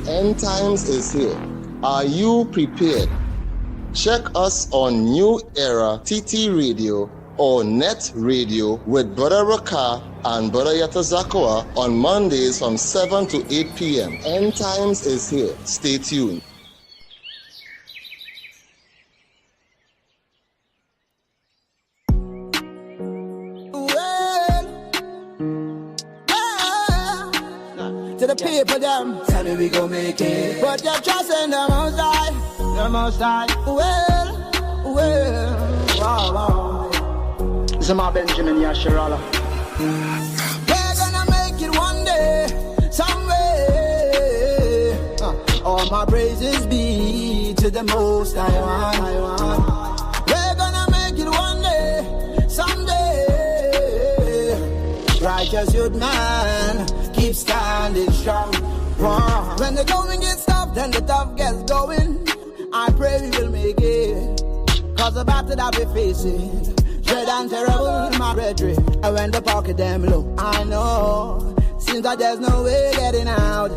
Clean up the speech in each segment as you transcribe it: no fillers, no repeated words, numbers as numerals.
End times is here. Are you prepared? Check us on New Era TT Radio or NETT Radio with Brother Raka and Brother Yatazakawa on Mondays from 7 to 8 p.m. End times is here. Stay tuned. To the people, them tell me we gon' make it. But you're trusting the Most High, the Most High. Wow. Zama Benjamin Yashirala. We're gonna make it one day, some way. All my praises be to the Most High. We're gonna make it one day, someday. Righteous youth man, keep standing strong. When the going gets tough, then the tough gets going. I pray we will make it. Cause the battle that we facing, dread and terrible, my brethren. And when the pocket them low, I know, seems like there's no way getting out.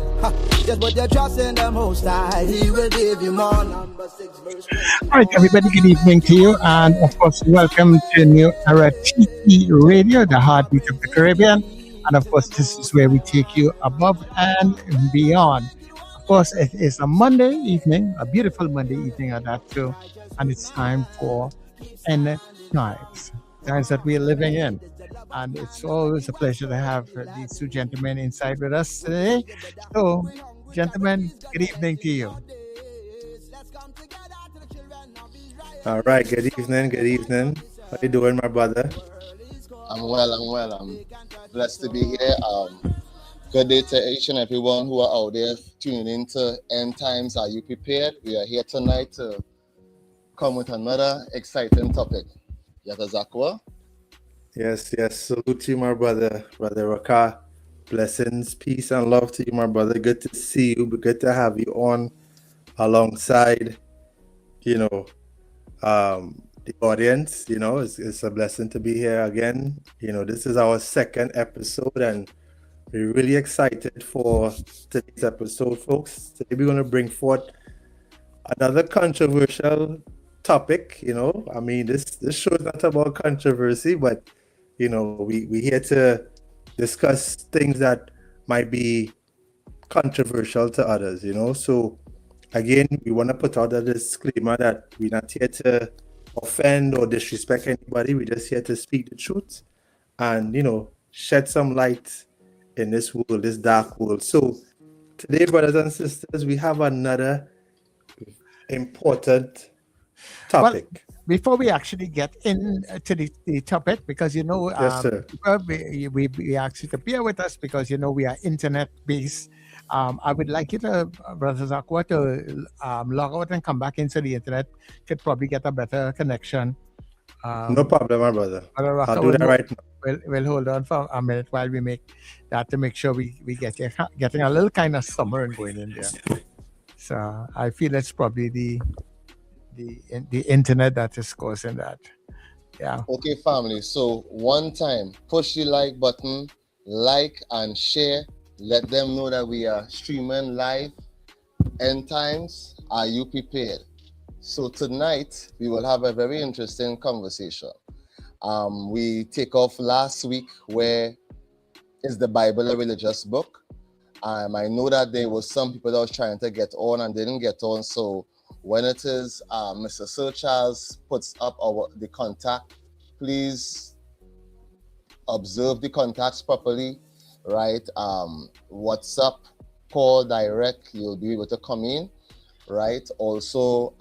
Just put your trust in the Most High, He will give you more. Number 6 verse 20. All right, everybody, good evening to you. And of course, welcome to New Era TT Radio, the heartbeat of the Caribbean. And of course, this is where we take you above and beyond. Of course, it is a Monday evening, a beautiful Monday evening at that too. And it's time for End Times that we are living in. And it's always a pleasure to have these two gentlemen inside with us today. So, gentlemen, good evening to you. All right, good evening. How you doing, my brother? I'm well. I'm blessed to be here. Good day to each and everyone who are out there tuning in to End Times. Are you prepared? We are here tonight to come with another exciting topic. Yatazakawa? Yes. Salute to you, my brother, Brother Raka. Blessings, peace, and love to you, my brother. Good to see you. Good to have you on alongside, the audience. It's a blessing to be here again. This is our second episode, and we're really excited for today's episode, folks. Today we're going to bring forth another controversial topic. This show is not about controversy, but we're here to discuss things that might be controversial to others. So again, we want to put out a disclaimer that we're not here to offend or disrespect anybody. We're just here to speak the truth and shed some light in this world, this dark world. So today, brothers and sisters, we have another important topic. Well, before we actually get into the topic, because yes, sir. We ask you to bear with us because we are internet based. I would like you to, Brother Zakwa, to log out and come back into the internet. Could probably get a better connection. No problem, my brother. I'll do that right now. We'll hold on for a minute while we make that to make sure we getting a little kind of summer and going in there. So I feel it's probably the internet that is causing that. Yeah. Okay, family. So one time, push the like button, like and share. Let them know that we are streaming live. End Times, are you prepared? So tonight, we will have a very interesting conversation. We take off last week where is the Bible a religious book? I know that there was some people that was trying to get on and didn't get on. So when it is Mr. Searchers puts up the contact, please observe the contacts properly, right? WhatsApp, call, direct, you'll be able to come in, right? Also,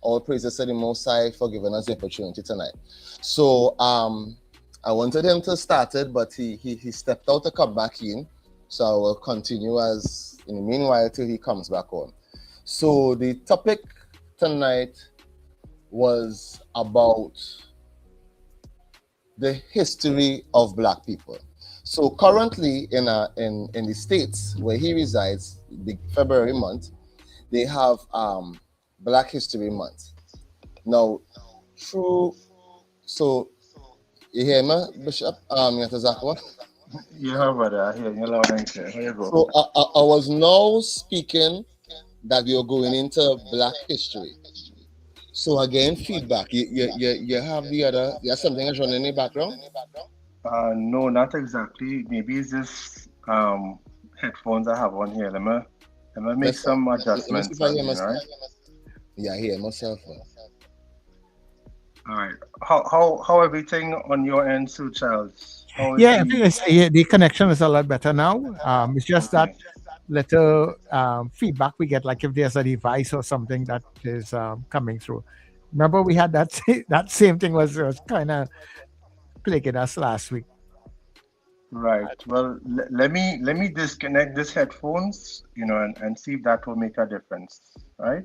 all praises to the Most High for giving us the opportunity tonight. So I wanted him to start it, but he stepped out to come back in. So I will continue as in the meanwhile till he comes back on. So the topic tonight was about the history of Black people. So currently in the States where he resides, the February month, they have Black History Month. Now, so you hear me, Bishop? Yatazakawa? Yeah, brother. I hear you loud and clear. Here you go. So I was now speaking that we are going into Black history. So again, feedback. You have the other. You have something that's running in the background. No, not exactly. Maybe it's just headphones I have on here. Let me make Let's some let me see adjustments if I hear again, myself. right? Yeah, I hear myself. All right. How everything on your end, Sue Charles? How is Yeah, I the think the connection is a lot better now. It's just that okay? little feedback we get, like if there's a device or something that is coming through. Remember, we had that that same thing was kind of plaguing us last week. Right. Well, let me disconnect this headphones, and see if that will make a difference. Right.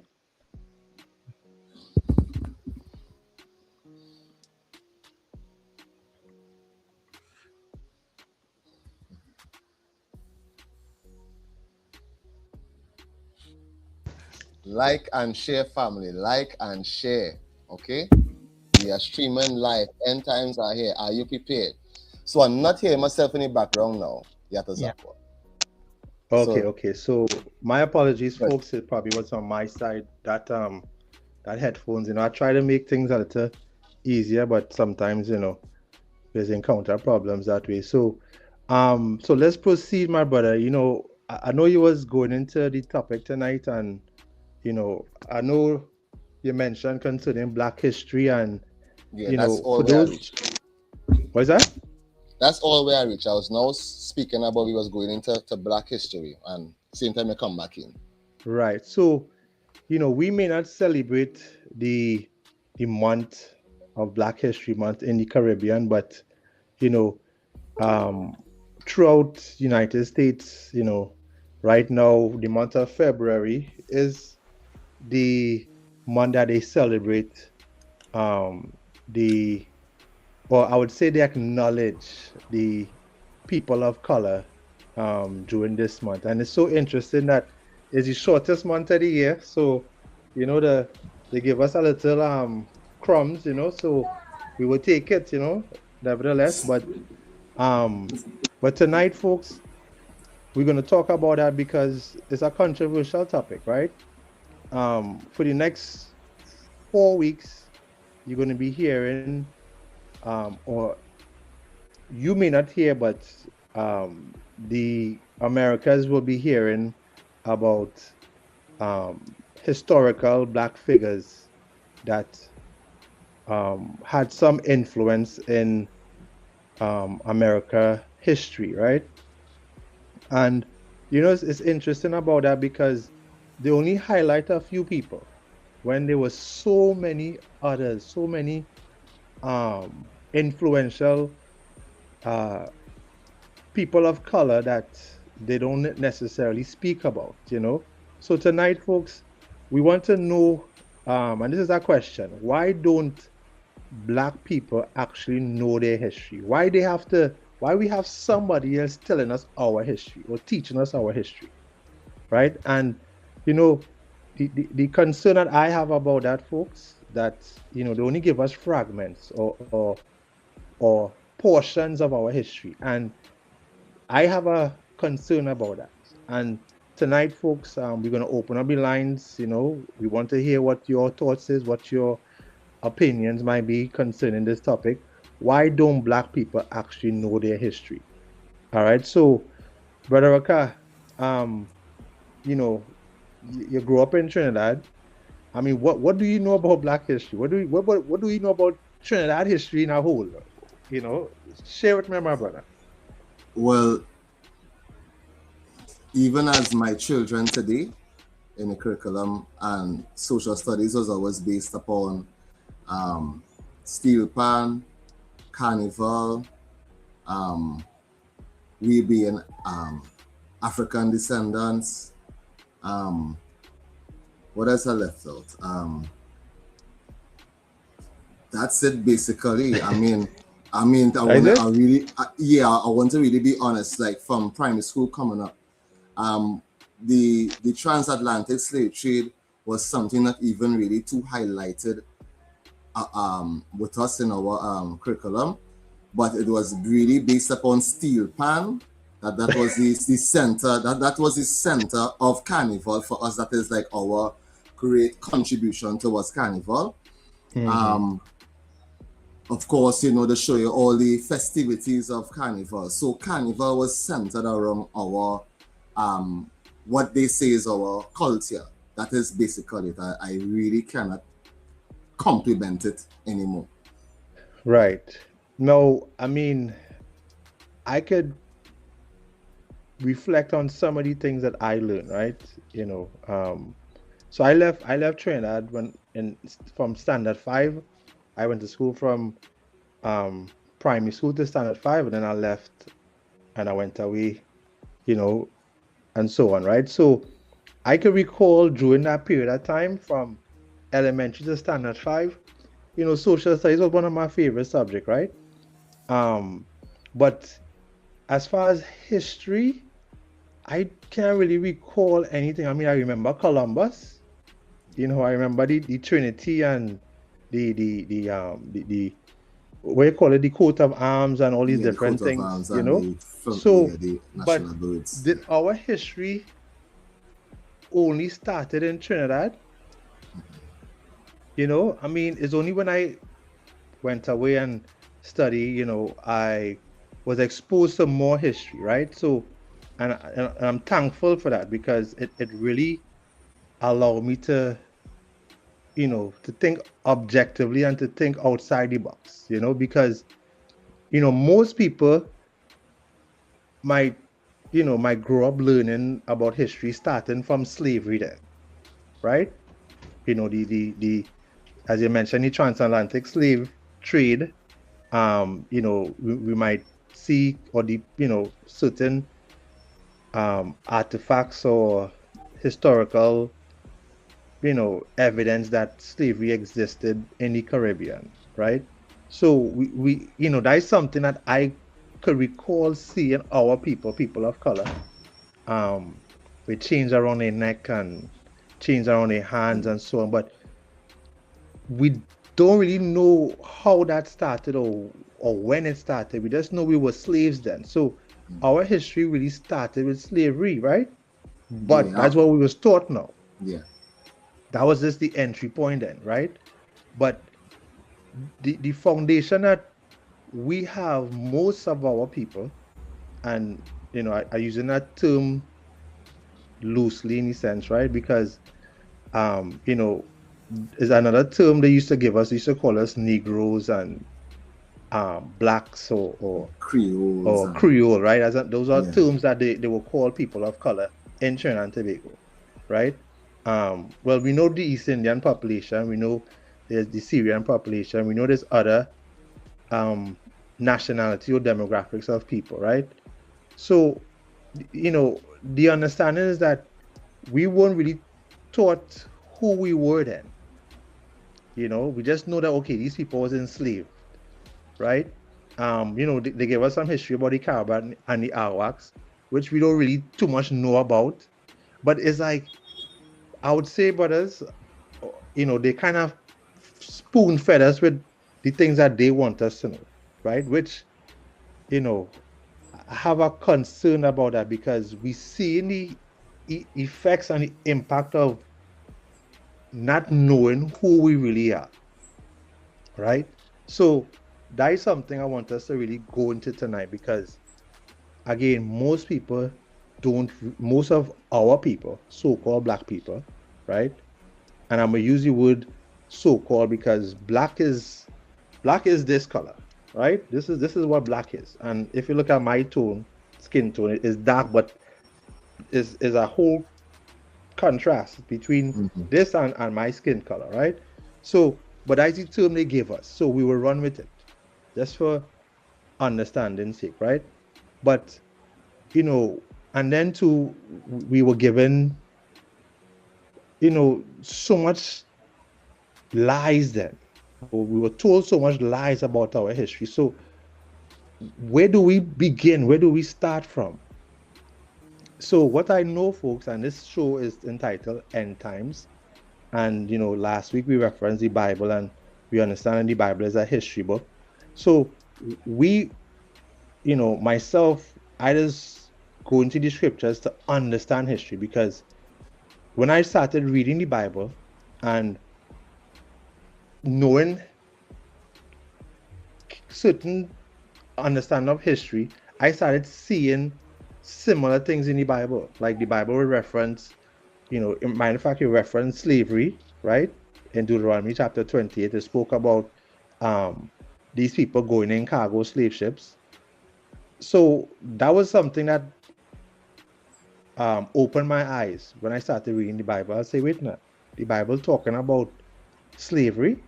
Like and share, family. Like and share. Okay. We are streaming live. End times are here. Are you prepared? So I'm not hearing myself in the background now. Yata Yeah, Zakwa. Okay. So Okay. So my apologies, good. folks. It probably was on my side that headphones. I try to make things a little easier, but sometimes there's encounter problems that way. So let's proceed, my brother. I know you was going into the topic tonight, and I know you mentioned concerning Black history, and Yeah, that's for all where I those, reach. what is that? That's all where I reach. I was now speaking about we was going into Black history, and same time I come back in. Right. So we may not celebrate the month of Black History Month in the Caribbean, but you know, um, throughout United States, right now the month of February is the month that they celebrate um, the, or I would say they acknowledge the people of color during this month. And it's so interesting that it's the shortest month of the year. So, they give us a little crumbs, so we will take it, nevertheless. But tonight, folks, we're gonna talk about that because it's a controversial topic, right? For the next 4 weeks, you're gonna be hearing or you may not hear, but the Americas will be hearing about historical Black figures that had some influence in America history, right? And it's interesting about that because they only highlight a few people when there were so many others, so many influential uh, people of color that they don't necessarily speak about. So tonight, folks, we want to know, and this is our question: why don't Black people actually know their history? Why we have somebody else telling us our history or teaching us our history, right? And you know, the concern that I have about that, folks, that they only give us fragments or portions of our history, and I have a concern about that. And tonight, folks, we're going to open up the lines. We want to hear what your thoughts is, what your opinions might be concerning this topic. Why don't Black people actually know their history? All right. So, Brother Raka, um, you grew up in Trinidad. I mean, what do you know about Black history? What do you know about Trinidad history in a whole? Share with me, my brother. Well, even as my children today in the curriculum and social studies was always based upon um, steel pan, carnival, um, we being African descendants. Um, what else I left out? That's it basically. I Is wanna, it? I really, yeah, I want to really be honest. Like from primary school coming up, um, the transatlantic slave trade was something that even really too highlighted with us in our curriculum. but it was really based upon steel pan. That was the center. That was the center of carnival for us. That is like our great contribution towards carnival. Of course, you know, they show you all the festivities of carnival. So carnival was centered around our what they say is our culture. That is basically it. I really cannot compliment it anymore. Right. No, I mean, I could reflect on some of the things that I learned, right? You know, so I left Trinidad from standard 5. I went to school from primary school to standard 5, and then I left and I went away, you know, and so on, right? So I could recall during that period of time from elementary to standard 5, you know, social studies was one of my favorite subjects, right? But as far as history, I can't really recall anything. I mean, I remember Columbus, you know, I remember the Trinity and the what you call it, the coat of arms and all these different things, you know. So, the but national birds. did our history only started in Trinidad? You know, I mean, it's only when I went away and study, you know, I was exposed to more history, right? So, and I'm thankful for that, because it really allowed me to, you know, to think objectively and to think outside the box, you know, because, you know, most people might grow up learning about history starting from slavery then, right? You know, the as you mentioned, the transatlantic slave trade, you know, we might see, or the, you know, certain artifacts or historical, you know, evidence that slavery existed in the Caribbean, right? So we you know, that is something that I could recall seeing our people of color, with chains around their neck and chains around their hands and so on, but we don't really know how that started or when it started. We just know we were slaves then. So our history really started with slavery, right? But that's what we was taught now. Yeah. That was just the entry point then, right? But the foundation that we have, most of our people, and, you know, I using that term loosely in a sense, right? Because, you know, is another term they used to give us. They used to call us Negroes and blacks or Creoles or Creole, right? Those are terms that they will call people of color in Trinidad and Tobago, right? Well, we know the East Indian population, we know there's the Syrian population, we know there's other nationality or demographics of people, right? So, you know, the understanding is that we weren't really taught who we were then. You know, we just know that, okay, these people was enslaved, right? You know, they gave us some history about the Caribbean and the Arawaks, which we don't really too much know about. But it's like, I would say, brothers, you know, they kind of spoon fed us with the things that they want us to know, right? Which, you know, I have a concern about that, because we see the effects and the impact of not knowing who we really are, right? So that is something I want us to really go into tonight, because again, most of our people, so-called black people, right? And I'm gonna use the word so-called because black is this color, right? This is what black is. And if you look at my skin tone, it is dark, but is a whole contrast between this and my skin color, right? So, but that's the term they gave us, so we will run with it, just for understanding's sake, right? But, you know, and then we were given, you know, so much lies then. We were told so much lies about our history. So where do we begin? Where do we start from? So what I know, folks, and this show is entitled End Times, and, you know, last week we referenced the Bible, and we understand the Bible is a history book. So we, myself, I just go into the scriptures to understand history, because when I started reading the Bible and knowing certain understanding of history, I started seeing similar things in the Bible. Like the Bible will reference, in matter of fact, you reference slavery, right? In Deuteronomy chapter 28, it spoke about these people going in cargo slave ships. So that was something that opened my eyes when I started reading the Bible. I say, wait a minute, the Bible talking about slavery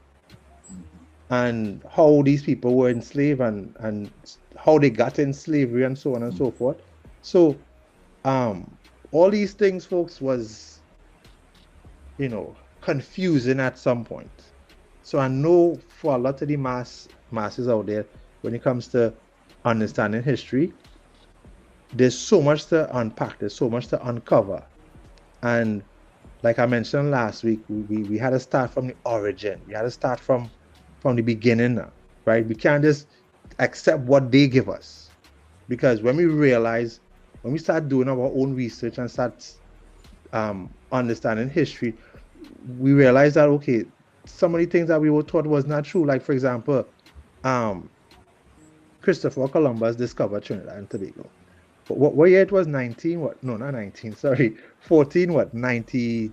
and how these people were enslaved and how they got in slavery and so on and so forth. So all these things, folks, was confusing at some point. So I know for a lot of the masses out there, when it comes to understanding history, there's so much to unpack, there's so much to uncover. And like I mentioned last week, we had to start from the origin. We had to start from the beginning now, right? We can't just accept what they give us, because when we start doing our own research and start understanding history, we realize that, okay, some of the things that we were taught was not true. Like, for example, Christopher Columbus discovered Trinidad and Tobago. What year it was? 19 what? No, not 19, sorry. 14 what? 92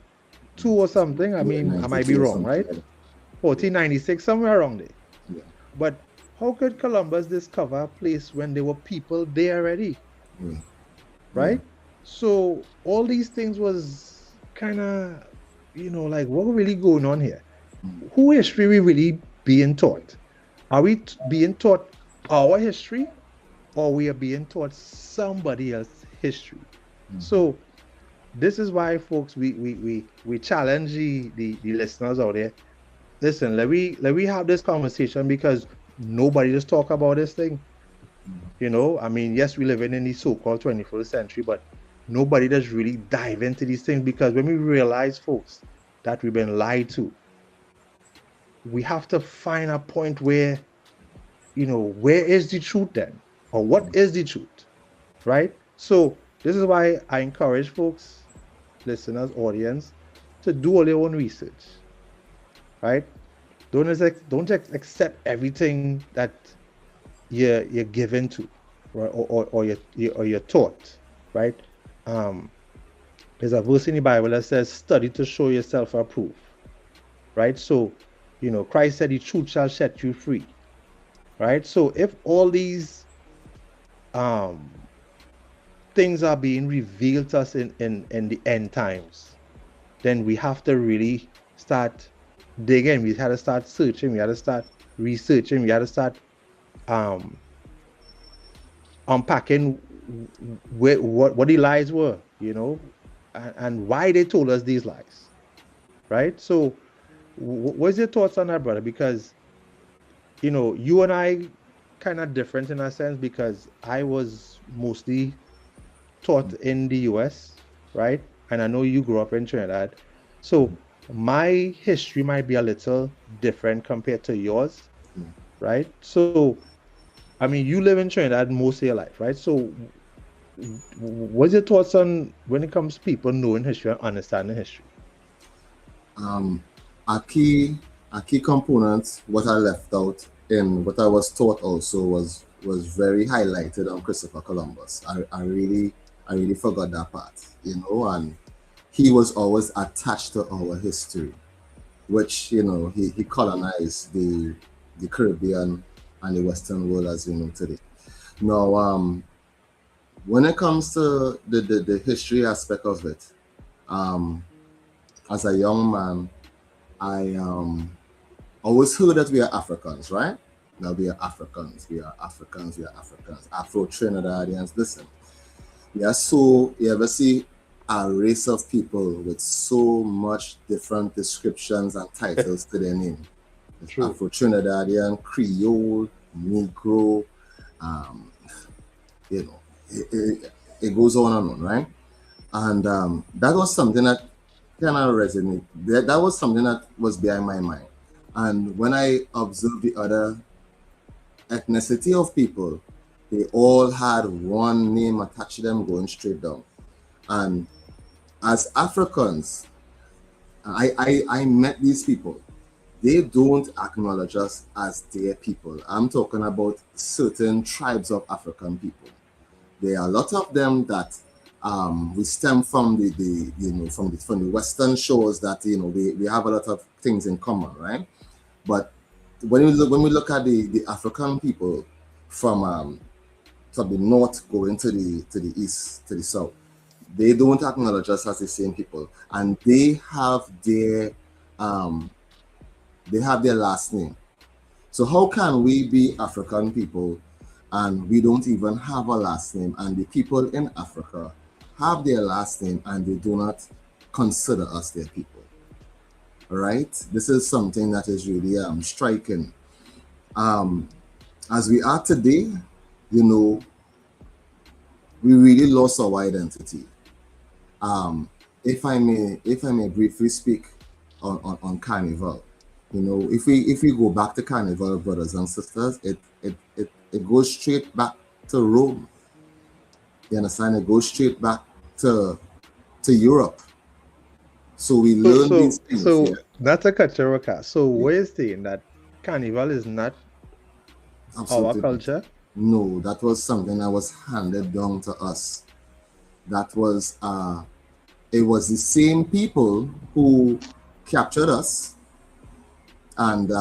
or something? I mean, I might be wrong, right? 1496, somewhere around there. Yeah. But how could Columbus discover a place when there were people there already? Right? So all these things was kind of, like, what really going on here? Who history we really being taught? Are we being taught our history, or we are being taught somebody else's history? So this is why, folks, we challenge the listeners out there. Listen, let we have this conversation, because nobody just talk about this thing. I mean, yes, we live in the so-called 21st century, but nobody does really dive into these things, because when we realize, folks, that we've been lied to, we have to find a point where, where is the truth then? Or what is the truth? Right? So this is why I encourage folks, listeners, audience, to do all their own research. Right? Don't just accept everything that you're given to, or you're taught. Right? There's a verse in the Bible that says, "Study to show yourself approved." Right? So, Christ said, "The truth shall set you free." Right? So if all these things are being revealed to us in the end times, then we have to really start digging. We had to start searching. We had to start researching. We had to start unpacking what the lies were, and why they told us these lies. Right? So what's your thoughts on that, brother? Because you and I kind of different in a sense, because I was mostly taught in the US, right? And I know you grew up in Trinidad. So my history might be a little different compared to yours, right? So, I mean, you live in Trinidad most of your life, right? So what's your thoughts on when it comes to people knowing history and understanding history? A key component, what I left out in what I was taught also, was very highlighted on Christopher Columbus. I really forgot that part, and he was always attached to our history, which, he colonized the Caribbean and the Western world as we know today. Now, when it comes to the history aspect of it, as a young man, I always heard that we are Africans, right? Now we are Africans, Afro-Trinidadians. Listen, you ever see a race of people with so much different descriptions and titles to their name? Afro-Trinidadian, Creole, Negro, it goes on and on, right? And that was something that kind of resonated. That was something that was behind my mind. And when I observed the other ethnicity of people, they all had one name attached to them going straight down. And as Africans, I met these people. They don't acknowledge us as their people. I'm talking about certain tribes of African people. There are a lot of them that we stem from from the Western shores that we have a lot of things in common, right? But when we look at the African people from the north going to the east to the south, they don't acknowledge us as the same people, and they have their last name. So how can we be African people and we don't even have a last name, and the people in Africa have their last name and they do not consider us their people? All right, this is something that is really striking. As we are today, we really lost our identity. If I may briefly speak on Carnival, if we go back to Carnival, brothers and sisters, it goes straight back to Rome. You understand? It goes straight back to Europe. So we learn these things. So that's a cultural cast. So we're saying that Carnival is not our culture? No, that was something that was handed down to us. That was it was the same people who captured us and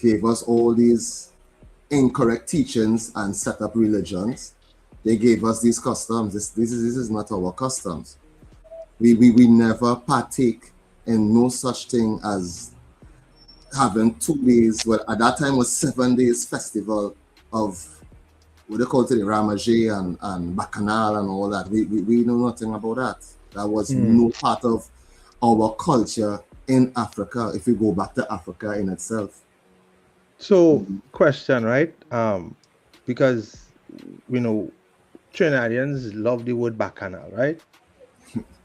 gave us all these incorrect teachings and set up religions. They gave us these customs. This is not our customs. We never partake in no such thing as having 2 days. Well, at that time was 7 days festival of what they call it, the Ramajé and Bacchanal and all that. We know nothing about that. That was no part of our culture in Africa, if we go back to Africa in itself. So, question, right? Because Trinidadians love the word Bacchanal, right?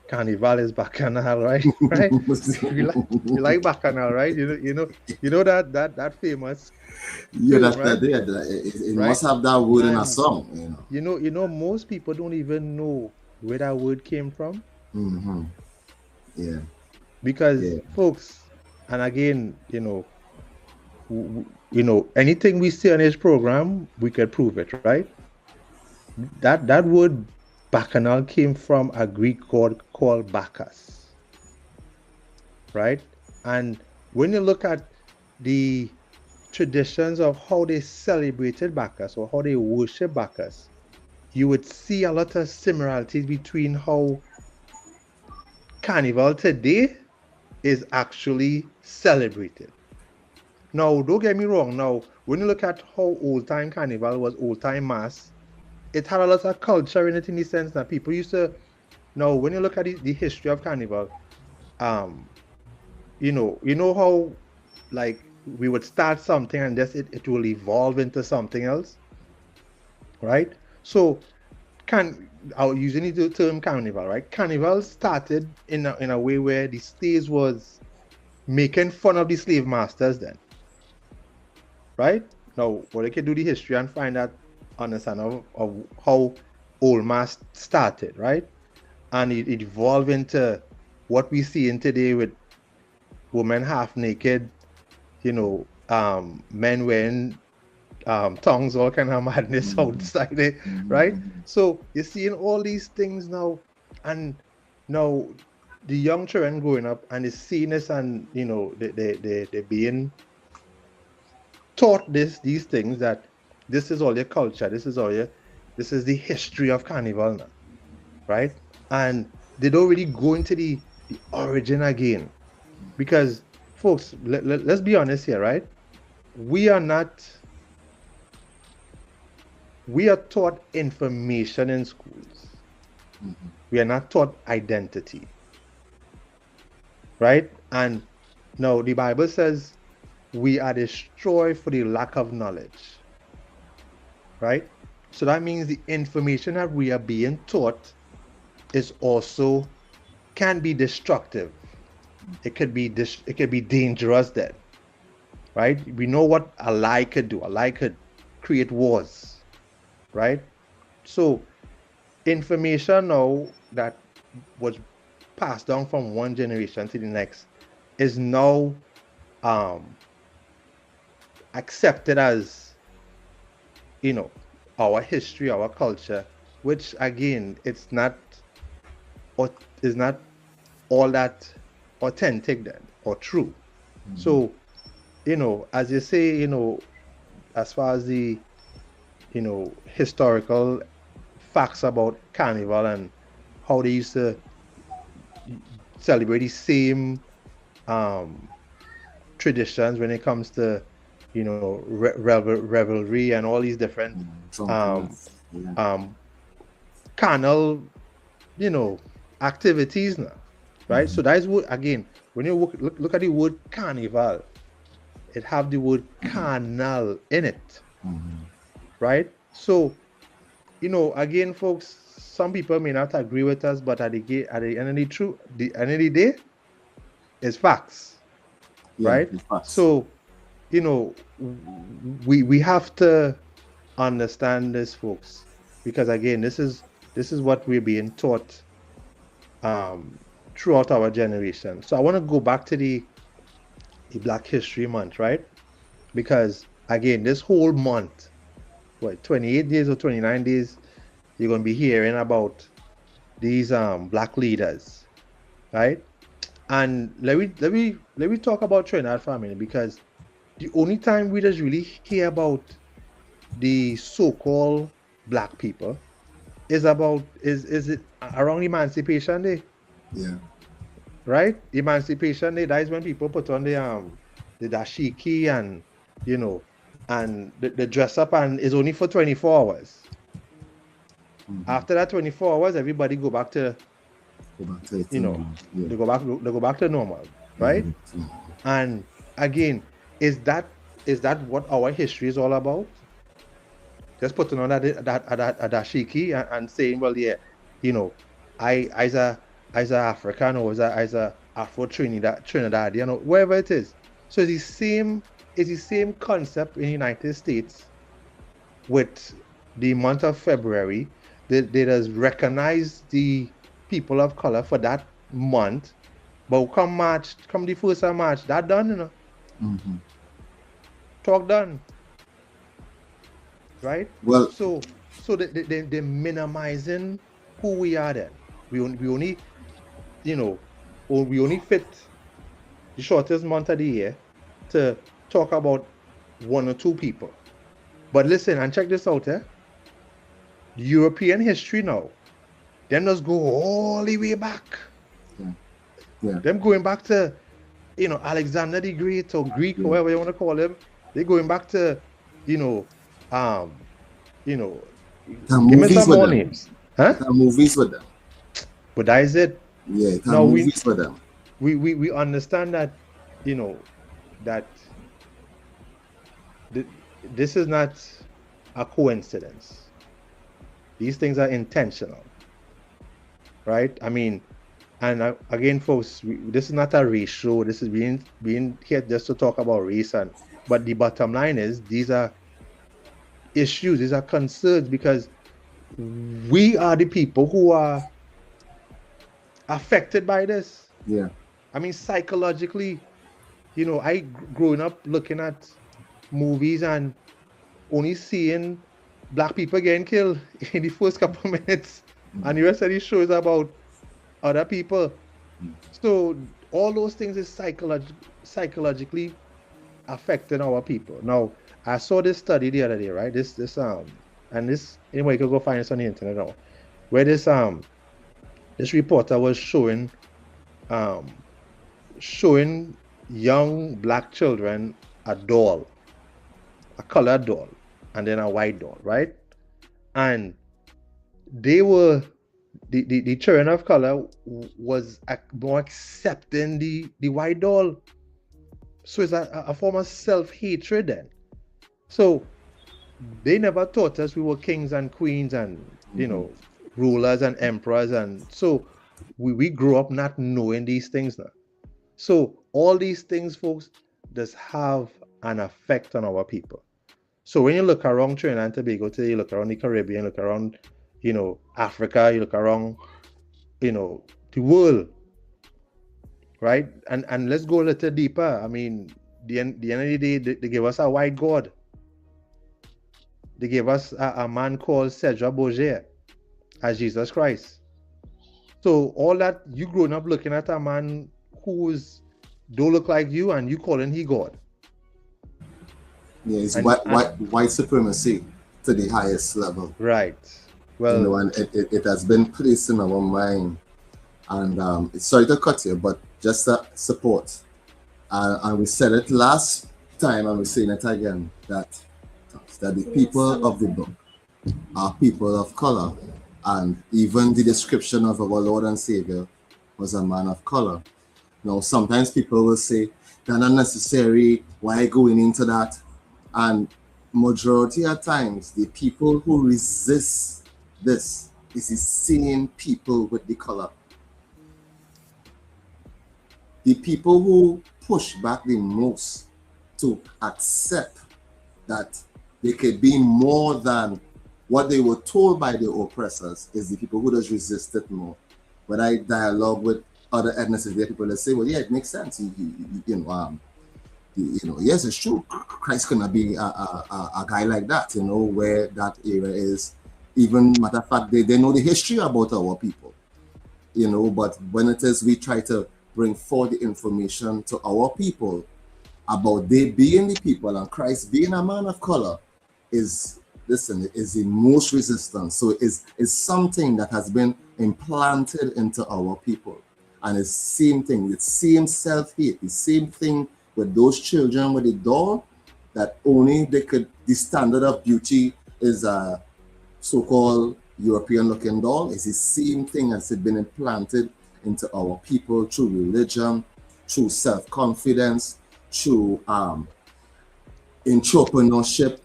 Carnival is Bacchanal, right? Right? you like Bacchanal, right? You know that famous. Yeah, film, right? It right? Must have that word in a song. Most people don't even know where that word came from. Mm-hmm. Yeah. Because folks, and again, anything we say on this program, we could prove it, right? That word Bacchanal came from a Greek god called Bacchus, right? And when you look at the traditions of how they celebrated Bacchus or how they worship Bacchus, you would see a lot of similarities between how Carnival today is actually celebrated. Now, don't get me wrong. Now, when you look at how old-time Carnival was, old-time mass, it had a lot of culture in it, in the sense that people used to. Now, when you look at the history of Carnival, you know how, like, we would start something and just it will evolve into something else, right? So, I'll using the term Carnival, right? Carnival started in a way where the stage was making fun of the slave masters then, right? Now, well, they can do the history and find that understanding of how old mass started, right? And it evolved into what we see in today with women half naked, men wearing tongues, all kind of madness outside it, right? So you're seeing all these things now, and now the young children growing up and is seeing this, and they're being taught these things, that this is all your culture, this is the history of Carnival now, right? And they don't really go into the origin again, because folks, let's be honest here, right? We are taught information in schools. Mm-hmm. We are not taught identity, right? And now the Bible says we are destroyed for the lack of knowledge, right? So that means the information that we are being taught is also can be destructive. It could be dangerous then, right? We know what a lie could do. A lie could create wars, right? So information now that was passed down from one generation to the next is now accepted as, our history, our culture, which again, it's not is not all that authentic then or true. So, as you say, as far as the, historical facts about carnival and how they used to celebrate the same traditions when it comes to, revelry and all these different carnal, activities now, right? So that's what, again, when you look at the word carnival, it have the word carnal in it, right? So, again, folks, some people may not agree with us, but at the end of the day, it's facts, right? It's facts. So, we have to understand this, folks, because again, this is what we're being taught throughout our generation. So I want to go back to the Black History Month, right? Because again, this whole month, 28 days or 29 days, you're going to be hearing about these black leaders, right? And let me talk about Trinidad for a minute, because the only time we just really hear about the so-called black people is it around Emancipation Day? Yeah. Right? Emancipation Day, that is when people put on the dashiki and and the dress up, and it's only for 24 hours. After that 24 hours, everybody go back to they go back to normal, right? And again, is that what our history is all about? Just putting on that dashiki and saying, well, yeah, I as a African, or as a Afro Trinidad, wherever it is. So it's the same concept in the United States with the month of February. They just recognize the people of color for that month, but come the 1st of March, that done, talk done, right? Well, so they're minimizing who we are. Then we only we only fit the shortest month of the year to talk about one or two people. But listen, and check this out, European history now, them just go all the way back. Yeah. Them going back to, Alexander the Great, or Greek, or whatever you want to call him. They're going back to, give me some more names. Huh? Movies with them. But that is it. Yeah, movies with them. We understand that, that this is not a coincidence. These things are intentional, right? I mean, and again, folks, this is not a race show. This is being here just to talk about race, but the bottom line is these are issues, these are concerns, because we are the people who are affected by this. Yeah. I mean, psychologically, I growing up looking at movies and only seeing black people getting killed in the first couple of minutes, and the rest of the show is about other people. So all those things is psychologically affecting our people. Now, I saw this study the other day, right? This and this, anyway, you can go find this on the internet now, where this reporter was showing young black children a doll, a colored doll, and then a white doll, right? And they were the children of color was more accepting the white doll. So it's a form of self-hatred then. So they never taught us we were kings and queens and rulers and emperors, and so we grew up not knowing these things now. So all these things, folks, does have an effect on our people. So when you look around Trinidad and Tobago today, you look around the Caribbean, look around, Africa, you look around, the world, right? And let's go a little deeper. I mean, the end of the day, they gave us a white God. They gave us a man called Cedra Bourget as Jesus Christ. So all that, you growing up looking at a man who's don't look like you, and you calling he God. Yeah, it's white supremacy to the highest level. Right. Well, and it has been placed in our mind. And sorry to cut you, but just support. And we said it last time, and we're saying it again, that the people of the book are people of color. And even the description of our Lord and Savior was a man of color. Now, sometimes people will say, they're not necessary, why going into that? And majority of times, the people who resist this is the same people with the color. The people who push back the most to accept that they could be more than what they were told by the oppressors is the people who just resist it more. When I dialogue with other ethnicities, people that say, well, yeah, it makes sense. Yes, it's true. Christ cannot be a guy like that, where that era is. Even matter of fact, they know the history about our people, but when it is we try to bring forth the information to our people about they being the people and Christ being a man of color is the most resistance. So it's something that has been implanted into our people. And it's the same thing, the same self-hate, the same thing with those children with the doll, that only the standard of beauty is a so-called European-looking doll. It's the same thing as it been implanted into our people through religion, through self-confidence, through entrepreneurship,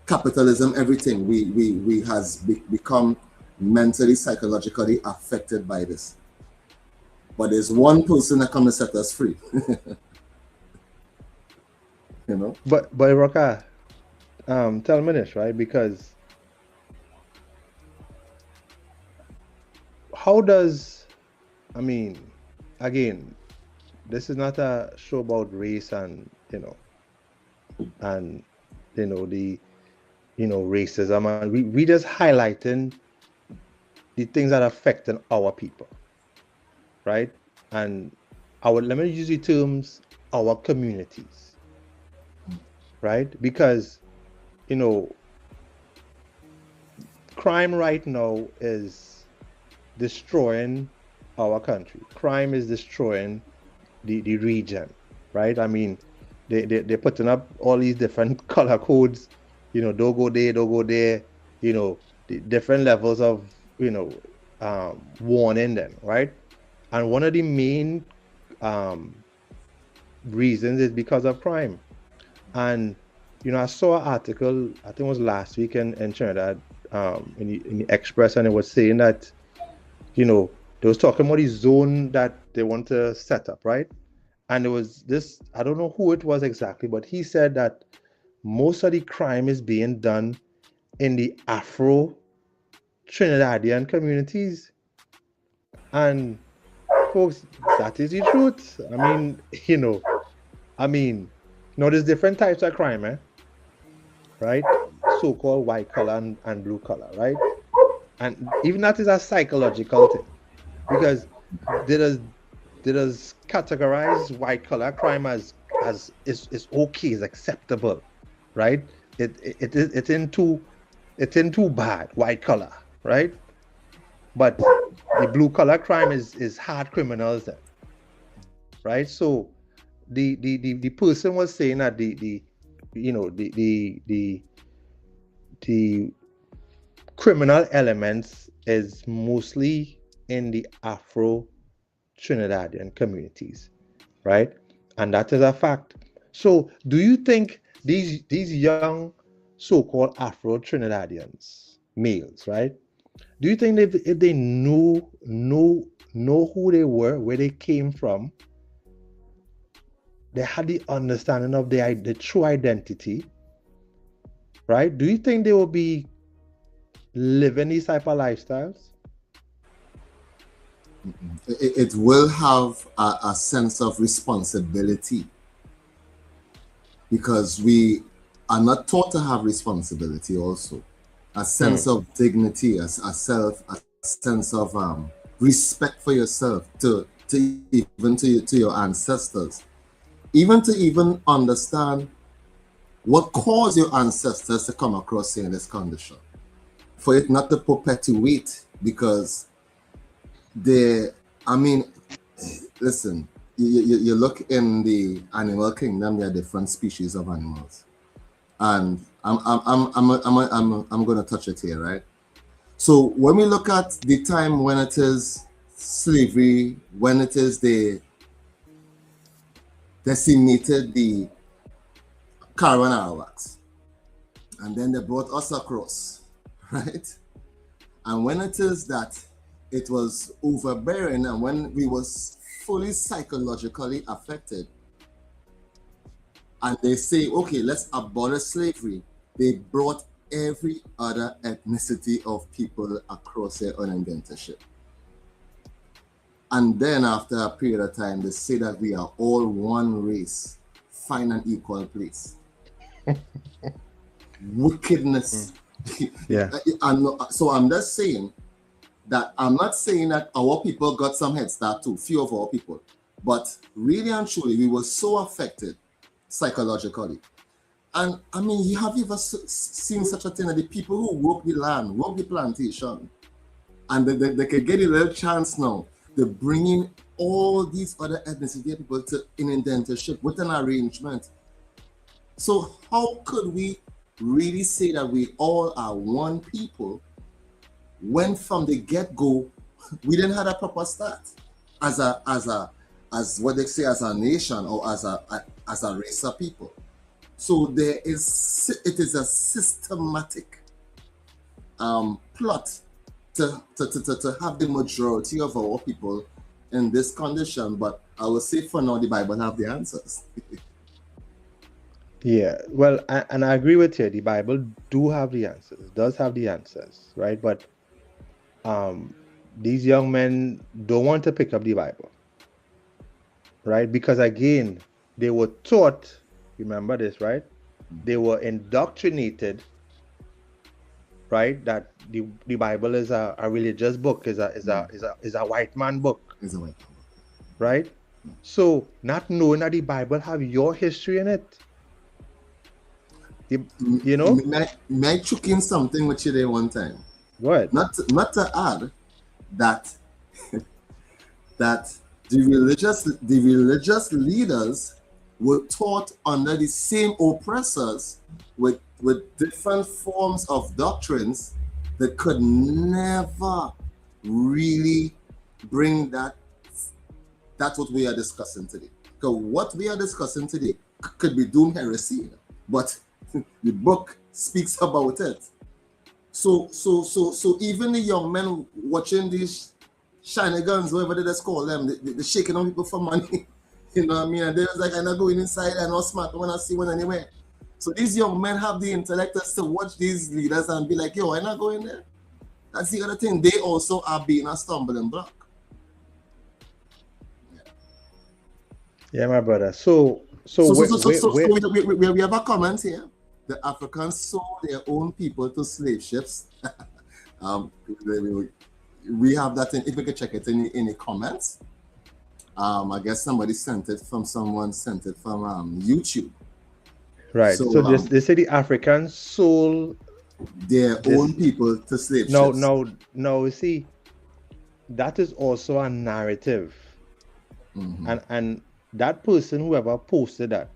capitalism, everything. We has become mentally, psychologically affected by this. But there's one person that comes to set us free. But Roka, tell me this, right? Because how does, again, this is not a show about race and the racism, and we just highlighting the things that are affecting our people, right? And let me use the terms, our communities, right? Because crime right now is destroying our country. Crime is destroying the region, right? They're putting up all these different color codes, don't go there, the different levels of, warning them, right? And one of the main reasons is because of crime. And, I saw an article, I think it was last week in Trinidad, in the Express, and it was saying that, they was talking about the zone that they want to set up, right? And it was this, I don't know who it was exactly, but he said that most of the crime is being done in the Afro-Trinidadian communities. And folks, that is the truth. There's different types of crime, right? So-called white collar and blue collar, right? And even that is a psychological thing, because there is categorize white collar crime as is okay, is acceptable, right? It's into bad white collar, right? But the blue collar crime is hard criminals then, right? So the person was saying that the criminal elements is mostly in the Afro-Trinidadian communities, right? And that is a fact. So do you think these young so-called Afro-Trinidadians, males, right? Do you think if they know who they were, where they came from, they had the understanding of the true identity, right? Do you think they will be living these type of lifestyles? It will have a sense of responsibility, because we are not taught to have responsibility also. A sense of dignity, a sense of respect for yourself, to even to your ancestors, even to even understand what caused your ancestors to come across here in this condition, for it not to perpetuate, because listen, you look in the animal kingdom, there are different species of animals, and I'm going to touch it here, right? So when we look at the time when it is slavery, when it is they decimated the Caravan Arawaks, and then they brought us across, right? And when it is that it was overbearing, and when we was fully psychologically affected, and they say, okay, let's abolish slavery, they brought every other ethnicity of people across their unindentureship. And then after a period of time, they say that we are all one race, find an equal place. Wickedness. Yeah. So I'm just saying that I'm not saying that our people got some head start too, few of our people, but really and truly, we were so affected psychologically. And I mean, you have ever seen such a thing that the people who work the land, work the plantation, and they can get a little chance now. They're bringing all these other ethnicity people to in indentureship with an arrangement. So how could we really say that we all are one people when from the get-go we didn't have a proper start as what they say, as a nation, or as a race of people? So it is a systematic plot to have the majority of our people in this condition. But I will say for now, the Bible have the answers. Yeah, well, and I agree with you. The Bible do have the answers, does have the answers, right? But these young men don't want to pick up the Bible, right? Because again, they were taught, remember this, right? They were indoctrinated, right? That the Bible is a religious book, is a white man book. It's a way. Right? So not knowing that the Bible have your history in it. You know? May I chuck in something with you there one time? Go ahead. Not to add that that the religious leaders were taught under the same oppressors with different forms of doctrines that could never really bring that's what we are discussing today. Because what we are discussing today could be doom heresy, but the book speaks about it. So even the young men watching these shiny guns, whatever they just call them, they're shaking on people for money. You know what I mean? And they was like, I'm not going inside, I'm not smart when I see one anywhere. So these young men have the intellect to watch these leaders and be like, yo, I'm not going there. That's the other thing. They also are being a stumbling block. Yeah, my brother. So we have a comment here. The Africans sold their own people to slave ships. We have that if we could check it in the comments. I guess someone sent it from YouTube. Right. So they say the Africans sold their own people to slave ships. No, you see, that is also a narrative. And that person, whoever posted that,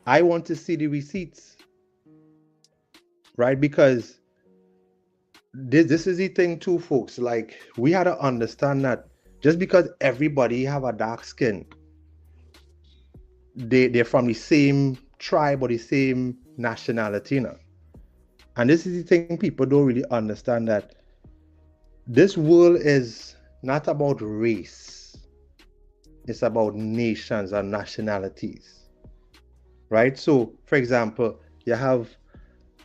I want to see the receipts, right? Because this is the thing too, folks. Like, we had to understand that just because everybody have a dark skin, they're from the same tribe or the same nationality, you know? And this is the thing people don't really understand, that this world is not about race. It's about nations and nationalities, right? So, for example, you have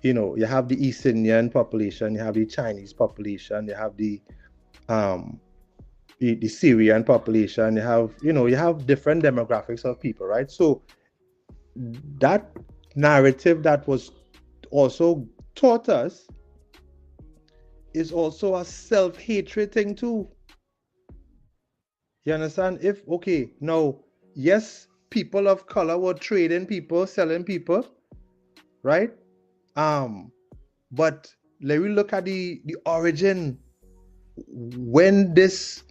you have the East Indian population, you have the Chinese population, you have the Syrian population, you have different demographics of people, right? So that narrative that was also taught us is also a self-hatred thing too. You understand? Now, yes, people of color were trading people, selling people, right? But let me look at the origin when this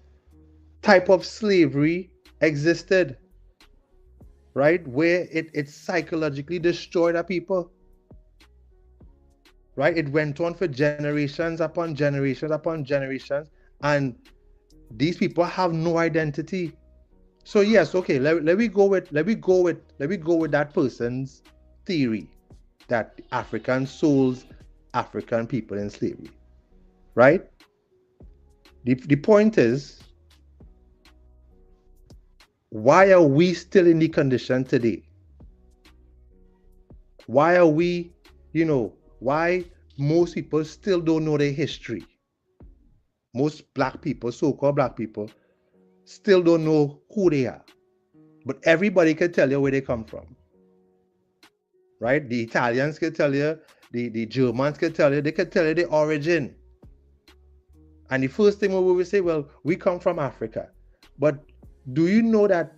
type of slavery existed, right? Where it psychologically destroyed our people, right? It went on for generations upon generations upon generations, and these people have no identity. So yes, okay, let me go with that person's theory that African souls African people in slavery, right? The point is, why are we still in the condition today? Why are we, why most people still don't know their history? Most black people, so-called black people, still don't know who they are. But everybody can tell you where they come from. Right? The Italians can tell you, the Germans can tell you, they can tell you the origin. And the first thing we will say, well, we come from Africa. But do you know that,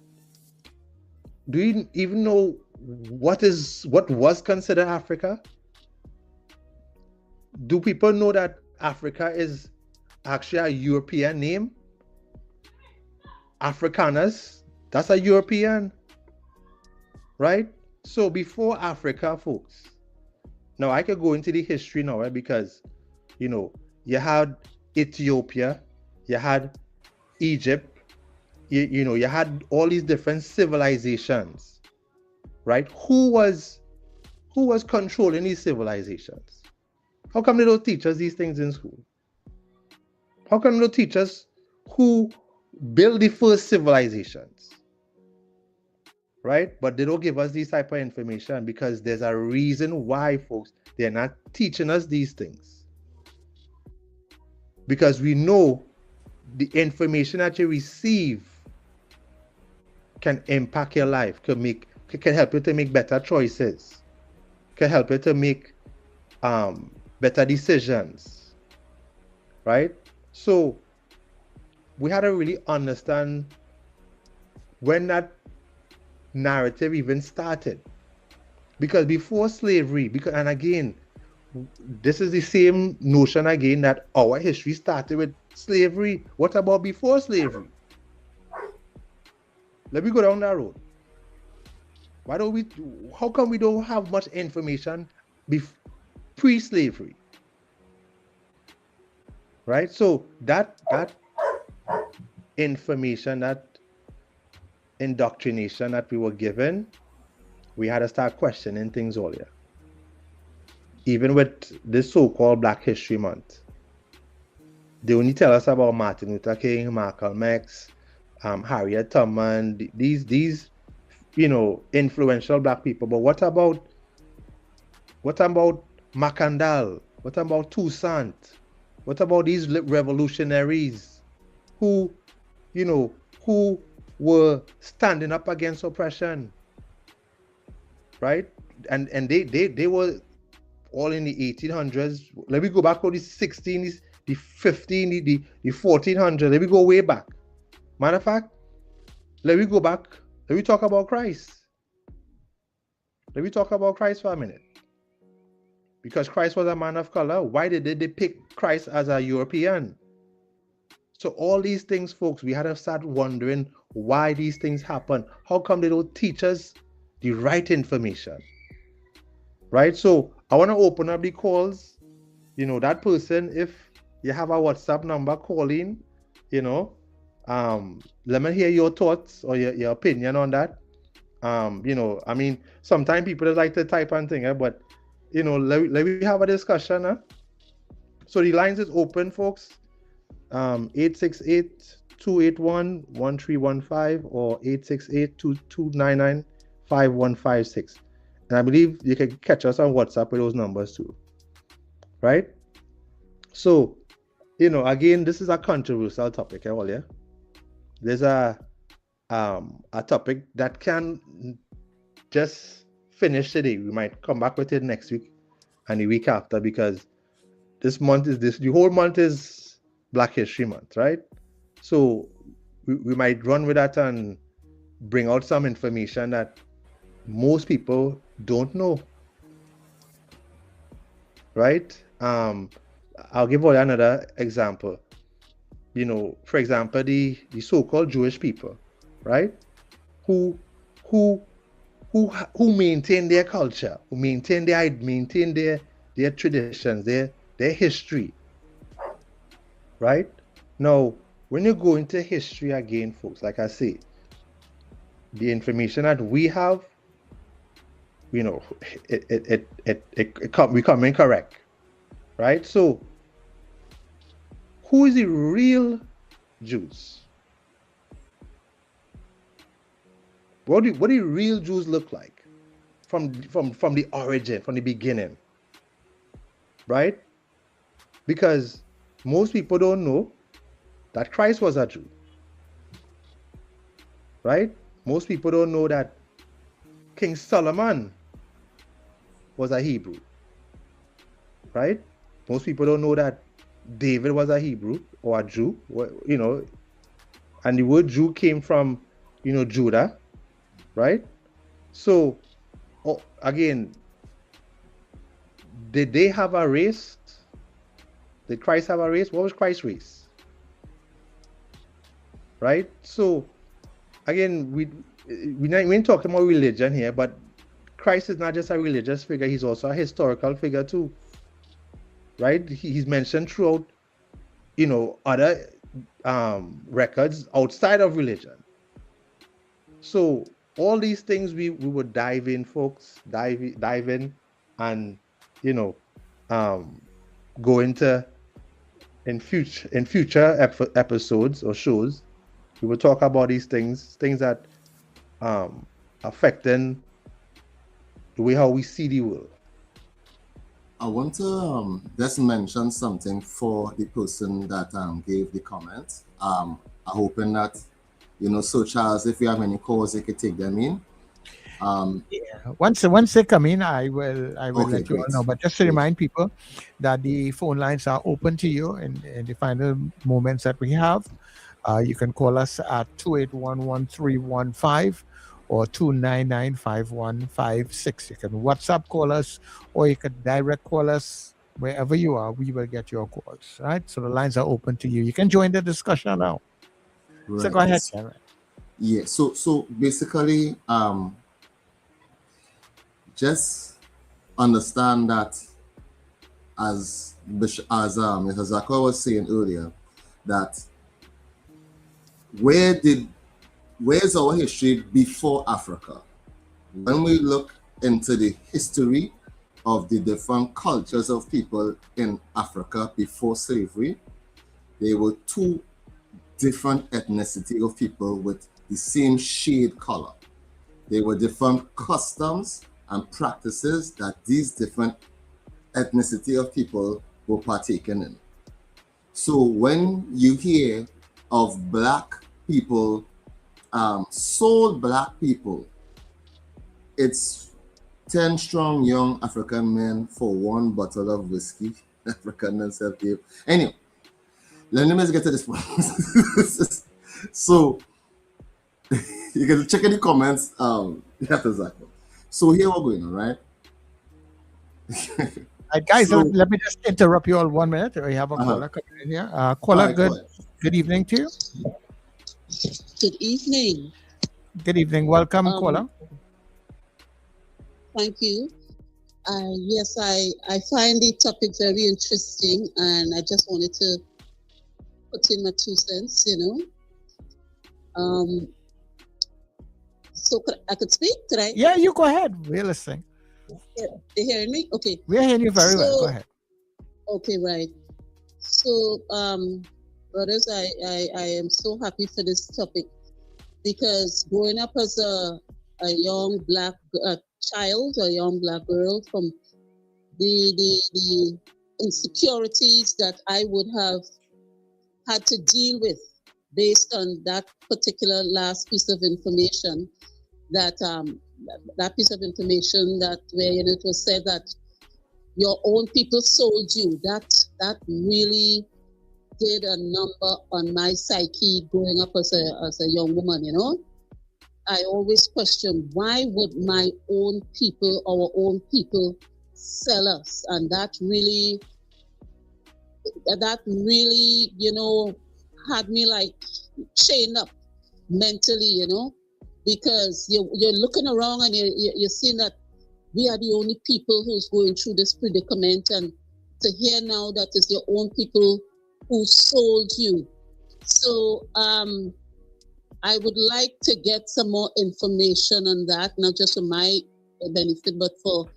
do you even know what was considered Africa? Do people know that Africa is actually a European name? Afrikaners, that's a European, right? So before Africa, folks, now I could go into the history now, right? Because, you had Ethiopia, you had Egypt, you had all these different civilizations, right? Who was controlling these civilizations? How come they don't teach us these things in school? How come they don't teach us who built the first civilizations? Right? But they don't give us this type of information because there's a reason why, folks, they're not teaching us these things. Because we know the information that you receive can impact your life, can help you to make better choices, can help you to make better decisions, right? So we had to really understand when that narrative even started. Because before slavery, and again, this is the same notion again that our history started with slavery. What about before slavery? Let me go down that road. How come we don't have much information pre-slavery? Right? So that information, that indoctrination that we were given, we had to start questioning things earlier. Even with this so-called Black History Month, they only tell us about Martin Luther King, Malcolm X, Harriet Tubman, these influential Black people. But what about Macandal? What about Toussaint? What about these revolutionaries who were standing up against oppression, right? And they were all in the 1800s. Let me go back to the 16s, the 15, the 1400s. Let me go way back. Matter of fact, let me go back. Let me talk about Christ. Let me talk about Christ for a minute. Because Christ was a man of color. Why did they depict Christ as a European? So all these things, folks, we had to start wondering why these things happen. How come they don't teach us the right information? Right? So I want to open up the calls. That person, if you have a WhatsApp number, call in. Let me hear your thoughts or your opinion on that. Sometimes people like to type and thing, but let me have a discussion. Huh? So the lines is open, folks. 868-281-1315 or 868-2299-5156. And I believe you can catch us on WhatsApp with those numbers too. right? So, again, this is a controversial topic, yeah. There's a topic that can just finish today. We might come back with it next week and the week after, because the whole month is Black History Month, right? So we might run with that and bring out some information that most people don't know, right? I'll give you another example. For example, the so-called Jewish people, right? Who maintain their culture, who maintain their traditions, their history, right? Now, when you go into history again, folks, like I say, the information that we have, we come incorrect, right? So, who is the real Jews? What do real Jews look like from the origin, from the beginning, right? Because most people don't know that Christ was a Jew, right? Most people don't know that King Solomon was a Hebrew, right? Most people don't know that David was a Hebrew or a Jew, and the word Jew came from, Judah, right? So, again, did they have a race? Did Christ have a race? What was Christ's race? Right? So, again, we ain't talking about religion here, but Christ is not just a religious figure, he's also a historical figure too. Right? He's mentioned throughout, other records outside of religion. So all these things we would dive in, folks, dive in, and go into in future episodes or shows. We will talk about these things that affecting the way how we see the world. I want to just mention something for the person that gave the comment. I'm hoping that, so Charles, if you have any calls, you could take them in. Once they come in, I will let you all know. But just to remind people that the phone lines are open to you in the final moments that we have. You can call us at 281-1315 or 299-5156. You can WhatsApp call us, or you can direct call us. Wherever you are, we will get your calls, right? So the lines are open to you. You can join the discussion now. Right. So go ahead, Karen. Yeah, so basically, just understand that as Mr. Zakwa was saying earlier, that where's our history before Africa? When we look into the history of the different cultures of people in Africa before slavery, there were two different ethnicity of people with the same shade color. There were different customs and practices that these different ethnicity of people were partaking in. So when you hear of black people, soul black people, it's 10 strong young African men for one bottle of whiskey. African men self-gave. Anyway, let me just get to this point. So you can check in the comments. Exactly. So here we're going, all right? Guys, let me just interrupt you all 1 minute. We have a caller coming in here. Caller, good evening to you. Good evening. Good evening. Welcome, caller. Thank you. Yes, I find the topic very interesting, and I just wanted to put in my 2 cents, So I could speak, right? Yeah, you go ahead. We're listening. Yeah, they hearing me? Okay. We're hearing you very well. Go ahead. Okay, right. So, brothers, I am so happy for this topic, because growing up as a young black child, a young black girl from the insecurities that I would have had to deal with based on that particular last piece of information that piece of information that where it was said that your own people sold you. That really did a number on my psyche growing up as a young woman. I always question, why would my own people, our own people, sell us? And that really, had me like chained up mentally, because you're looking around and you're seeing that we are the only people who's going through this predicament, and to hear now that it's your own people who sold you. So I would like to get some more information on that, not just for my benefit, but for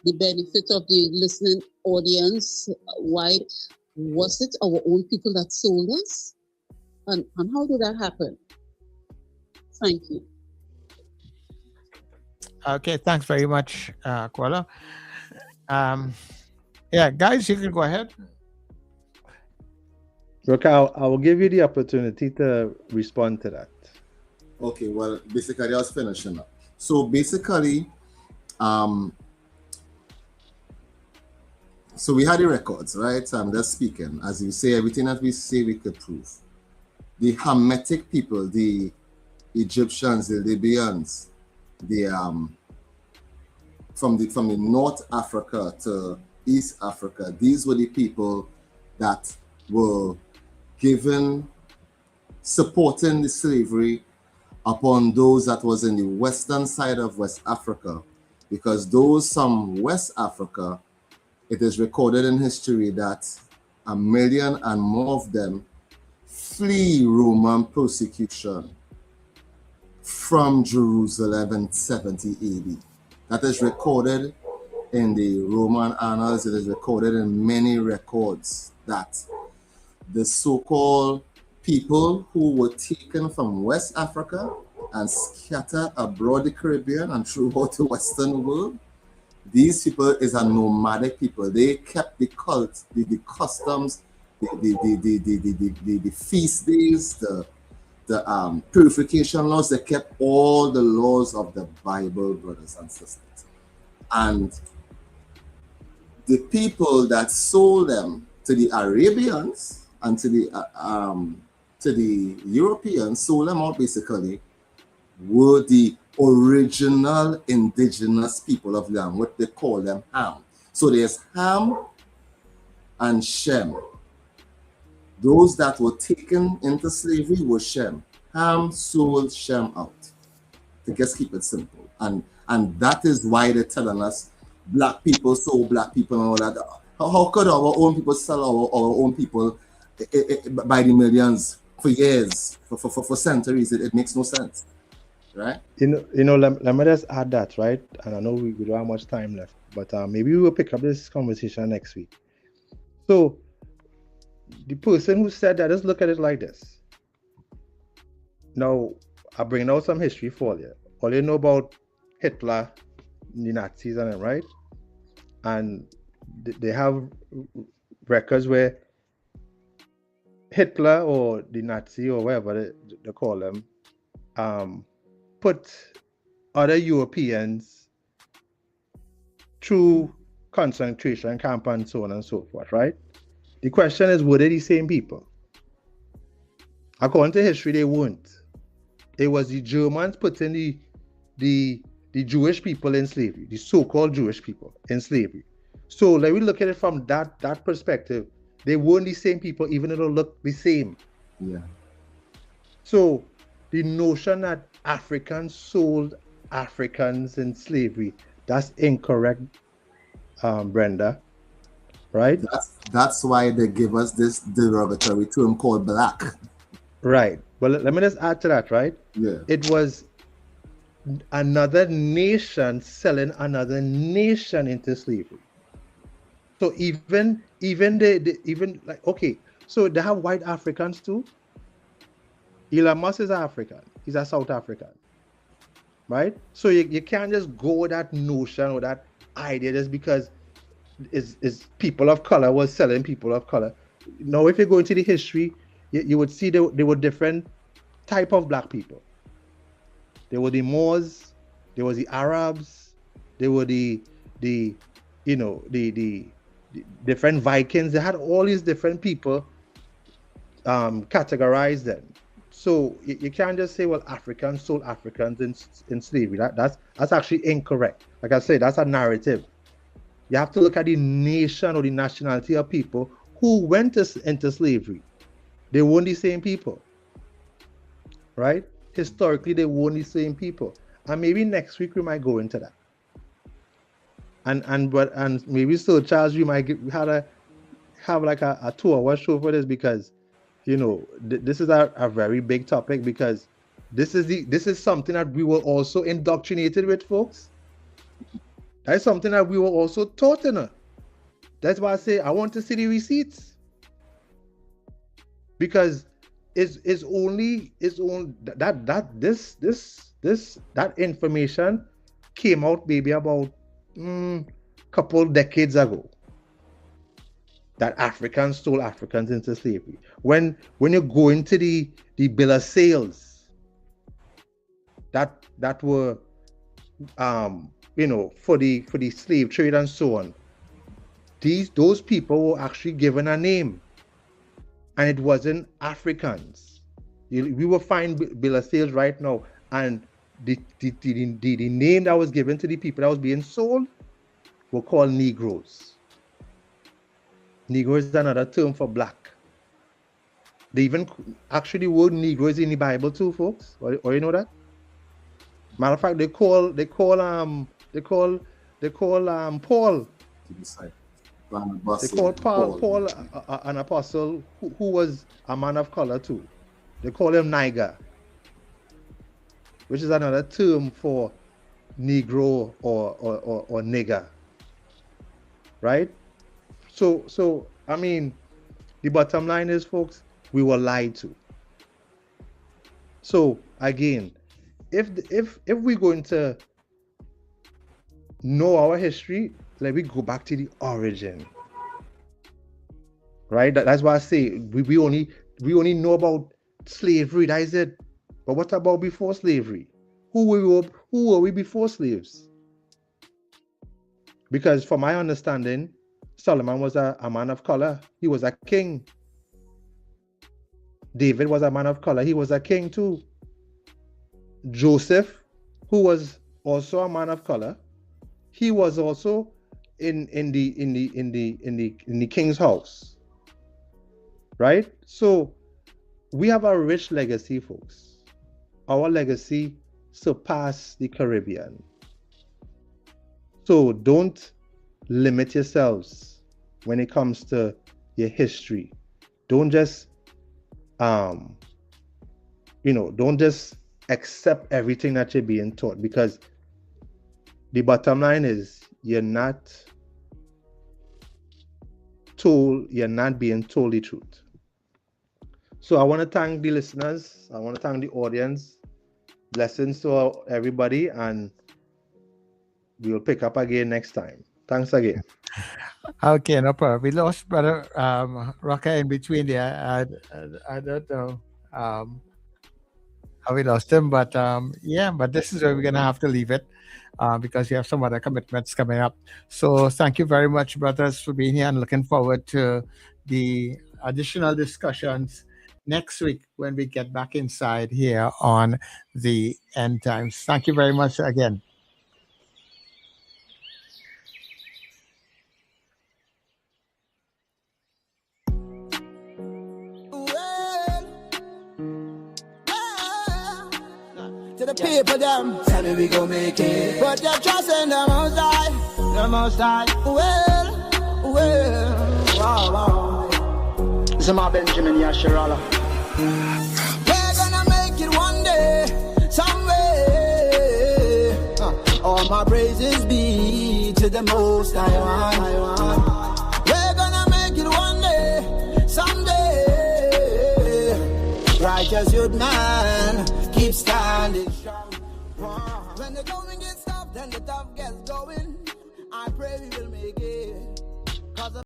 the benefit of the listening audience. Why was it our own people that sold us? And how did that happen? Thank you. Okay, thanks very much, Kuala. Yeah, guys, you can go ahead. Look, I will give you the opportunity to respond to that. Okay, well, basically, I was finishing up. So basically, so we had the records, right? So I'm just speaking. As you say, everything that we say, we could prove. The Hamitic people, the Egyptians, the Libyans, from the North Africa to East Africa, these were the people that were given, supporting the slavery upon those that was in the western side of West Africa, because those from West Africa, it is recorded in history that 1 million and more of them flee Roman persecution from Jerusalem in 70 AD. That is recorded in the Roman annals. It is recorded in many records that the so-called people who were taken from West Africa and scattered abroad the Caribbean and throughout the Western world, these people is a nomadic people. They kept the cult, the customs, the feast days, the purification laws. They kept all the laws of the Bible, brothers and sisters. And the people that sold them to the Arabians and to the Europeans, sold them out basically, were the original indigenous people of land, what they call them Ham. So there's Ham and Shem. Those that were taken into slavery were Shem. Ham sold Shem out. To just keep it simple. And that is why they're telling us black people sold black people and all that. How could our own people sell our own people by the millions for years, for centuries? It makes no sense. Right? Let me just add that, right? And I know we don't have much time left, but maybe we will pick up this conversation next week. So the person who said that, let's look at it like this. Now, I bring out some history for you. All you know about Hitler, the Nazis and them, right? And they have records where Hitler or the Nazi or whatever they call them, put other Europeans through concentration camp and so on and so forth, right? The question is, were they the same people? According to history, they weren't. It was the Germans putting the Jewish people in slavery, the so-called Jewish people in slavery. So let me look at it from that perspective. They weren't the same people, even though they look the same. Yeah. So the notion that Africans sold Africans in slavery, that's incorrect, Brenda, right? That's why they give us this derogatory term called black. Right. Well, let me just add to that, right? Yeah. It was another nation selling another nation into slavery. So even like, okay, so they have white Africans too. Elon Musk is African. He's a South African, right? So you can't just go with that notion or that idea just because is people of color was selling people of color. Now, if you go into the history, you would see there were different type of black people. There were the Moors, there was the Arabs, there were the different Vikings. They had all these different people categorized them. So you can't just say, well, Africans sold Africans in slavery. That's actually incorrect. Like I said, that's a narrative. You have to look at the nation or the nationality of people who went into slavery. They weren't the same people, right? Historically, they weren't the same people. And maybe next week we might go into that. And maybe so, Charles, we might have like a 2-hour show for this, because this is a very big topic, because this is something that we were also indoctrinated with, folks. That's something that we were also taught in. That's why I say I want to see the receipts, because it's only that information came out maybe about couple decades ago, that Africans stole Africans into slavery. When you go into the bill of sales that were for the slave trade and so on, those people were actually given a name, and it wasn't Africans. We will find bill of sales right now, and the name that was given to the people that was being sold were called Negroes. Negro is another term for black. They even actually the word Negro is in the Bible too, folks. Or you know that? Matter of fact, they call Paul. They call Paul an apostle who was a man of color too. They call him Niger, which is another term for Negro or nigger, right? So I mean, the bottom line is, folks, we were lied to. So again, if we're going to know our history, let me go back to the origin, right? That's why I say we only know about slavery. That is it. But what about before slavery? Who were we before slaves? Because from my understanding, Solomon was a man of color. He was a king. David was a man of color. He was a king too. Joseph, who was also a man of color, he was also in the king's house, right? So we have a rich legacy, folks. Our legacy surpassed the Caribbean. So don't limit yourselves when it comes to your history. Don't just don't just accept everything that you're being taught, because the bottom line is you're not being told the truth. So I want to thank the listeners. I want to thank the audience. Blessings to everybody, and we'll pick up again next time. Thanks again. Okay, no problem. We lost Brother Rocker in between there. I don't know how we lost him, but but this is where we're going to have to leave it because we have some other commitments coming up. So thank you very much, brothers, for being here, and looking forward to the additional discussions next week when we get back inside here on the End Times. Thank you very much again. To the people, them tell me we gon' make it. But you're trusting the Most High, the Most High. Well, wow. This is my Benjamin Yashirala. We're gonna make it one day, someway. All my praises be to the Most High. We're gonna make it one day, someday. Righteous youth man, keep standing strong. When the going gets tough, then the tough gets going. I pray we will make it.